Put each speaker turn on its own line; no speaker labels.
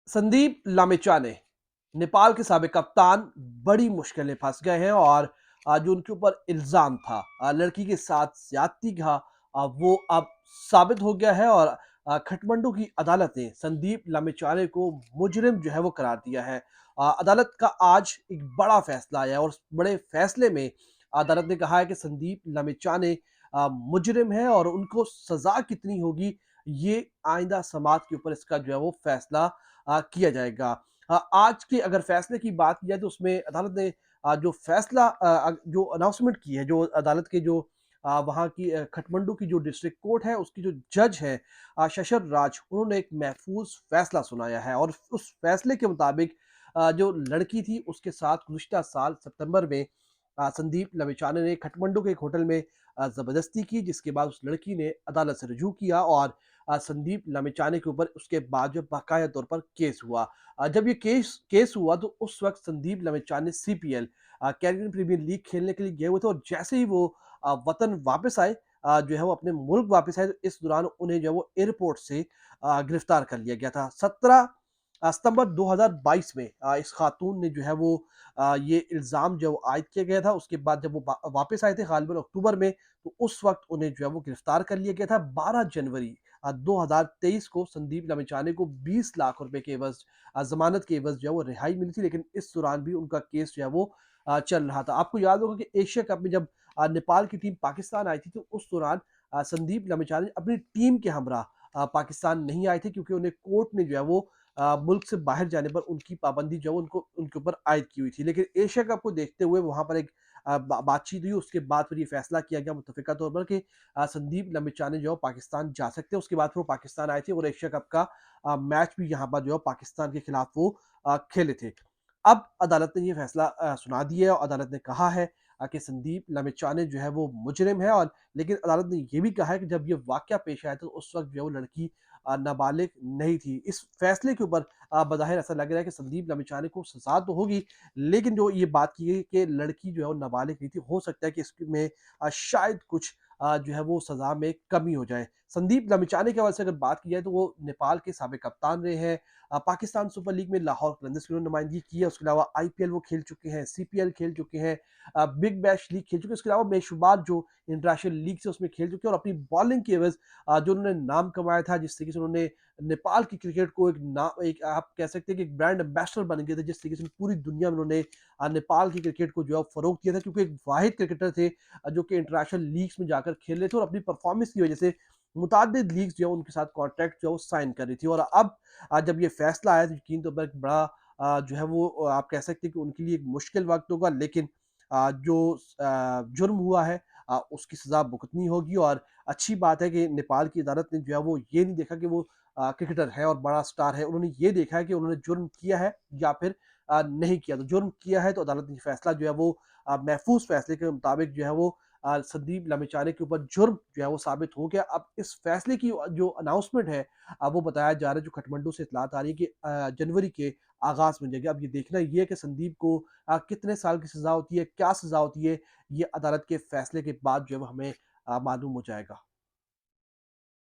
संदीप लामिछाने, नेपाल के साबिक कप्तान बड़ी मुश्किल में फंस गए हैं और जो उनके ऊपर इल्जाम था लड़की के साथ ज्यादती का वो अब साबित हो गया है और खटमंडू की अदालत ने संदीप लामिछाने को मुजरिम जो है वो करार दिया है। अदालत का आज एक बड़ा फैसला आया और उस बड़े फैसले में अदालत ने कहा है कि संदीप लामिछाने मुजरिम है और उनको सजा कितनी होगी ये आइंदा समाज के ऊपर इसका जो है वो फैसला किया जाएगा। आज के अगर फैसले की बात की जाए तो उसमें अदालत ने जो फैसला जो अनाउंसमेंट की है, जो अदालत के जो वहाँ की खटमंडू की जो डिस्ट्रिक्ट कोर्ट है, उसकी जो जज है शशर राज, उन्होंने एक महफूज फैसला सुनाया है और उस फैसले के मुताबिक जो लड़की थी उसके साथ गुज़िश्ता साल सितंबर में संदीप लमिछाने ने खटमंडू के एक होटल में ज़बरदस्ती की, जिसके बाद उस लड़की ने अदालत से रुजू किया और संदीप लामिछाने के ऊपर उसके बाद जो बाकायदा तौर पर केस हुआ। जब ये केस केस हुआ तो उस वक़्त Sandeep Lamichhane CPL Caribbean premier league खेलने के लिए गए हुए थे और जैसे ही वो वतन वापस आए, जो है वो अपने मुल्क वापस आए, तो इस दौरान उन्हें जो है वो एयरपोर्ट से गिरफ्तार कर लिया गया था। 17 सितंबर 2022 में इस खातून ने जो है वो ये इल्ज़ाम जो आयद किया गया था, उसके बाद जब वो वापस आए थे ग़ालिबन अक्टूबर में, तो उस वक़्त उन्हें जो है वो गिरफ्तार कर लिया गया था। 12 जनवरी 2023 को संदीप लामिछाने को 20 लाख रुपए के एवज़ ज़मानत के एवज़ जो है वो रिहाई मिली थी, लेकिन इस दौरान भी उनका केस जो है वो चल रहा था। आपको याद होगा कि एशिया कप में जब नेपाल की टीम पाकिस्तान आई थी, तो उस दौरान संदीप लामिछाने अपनी टीम के हमरा पाकिस्तान नहीं आए थे, क्योंकि उन्हें कोर्ट ने जो है वो मुल्क से बाहर जाने पर उनकी पाबंदी जो है उनको उनके ऊपर आयद की हुई थी। लेकिन एशिया कप को देखते हुए वहाँ पर एक बातचीत हुई, उसके बाद फिर ये फैसला किया गया मुत्तफ़िका तौर पर कि संदीप लामिछाने जो है पाकिस्तान जा सकते हैं। उसके बाद फिर वो पाकिस्तान आए थे और एशिया कप का मैच भी यहाँ पर जो है पाकिस्तान के खिलाफ वो खेले थे। अब अदालत ने ये फैसला सुना दिया है और अदालत ने कहा है कि संदीप लामिछाने जो है वो मुजरिम है, और लेकिन अदालत ने ये भी कहा है कि जब ये वाक़या पेश आया तो उस वक़्त जो है वो लड़की नाबालिग नहीं थी। इस फैसले के ऊपर बज़ाहिर ऐसा लग रहा है कि संदीप लामिछाने को सज़ा तो होगी, लेकिन जो ये बात की गई कि लड़की जो है वो नाबालिग नहीं थी, हो सकता है कि इसमें शायद कुछ जो है वो सज़ा में कमी हो जाए। संदीप लामिछाने के हवाले से अगर बात की जाए तो वो नेपाल के साबिक कप्तान रहे हैं। पाकिस्तान सुपर लीग में लाहौर कलंदर्स की उन्होंने नुमाइंदगी की है। उसके अलावा आईपीएल वो खेल चुके हैं, सीपीएल खेल चुके हैं, बिग बैश लीग खेल चुके हैं। उसके अलावा बेशुमार जो इंटरनेशनल लीग से उसमें खेल चुके हैं और अपनी बॉलिंग की एवज़ जो उन्होंने नाम कमाया था, जिस तरीके से उन्होंने नेपाल की क्रिकेट को एक आप कह सकते हैं कि एक ब्रांड एम्बेसडर बन गए थे, जिस तरीके से पूरी दुनिया में उन्होंने नेपाल की क्रिकेट को जो है फ़रोग़ दिया था, क्योंकि एक वाहिद क्रिकेटर थे जो कि इंटरनेशनल लीग्स में जाकर खेल रहे थे और अपनी परफ़ॉर्मेंस की वज़ह से मुतअद्दिद लीग्स जो है उनके साथ कॉन्ट्रैक्ट जो है वो साइन कर रही थी। और अब जब ये फैसला आया तो यकीन तौर पर एक बड़ा जो है वो आप कह सकते हैं कि उनके लिए एक मुश्किल वक़्त होगा, लेकिन जो जुर्म हुआ है उसकी सज़ा भुगतनी होगी। और अच्छी बात है कि नेपाल की अदालत ने जो है वो ये नहीं देखा कि वो क्रिकेटर है और बड़ा स्टार है, उन्होंने ये देखा है कि उन्होंने जुर्म किया है या फिर नहीं किया। तो जुर्म किया है तो अदालत ने फैसला जो है वो महफूज फैसले के मुताबिक जो है वो संदीप लामिछाने के ऊपर जुर्म जो है वो साबित हो गया। अब इस फैसले की जो अनाउंसमेंट है वो बताया जा रहा है, जो काठमांडू से इत्तलात आ रही है कि जनवरी के आगाज़ में जाएगी। अब ये देखना ये है कि संदीप को कितने साल की सज़ा होती है, क्या सज़ा होती है, ये अदालत के फैसले के बाद जो है वो हमें मालूम हो जाएगा।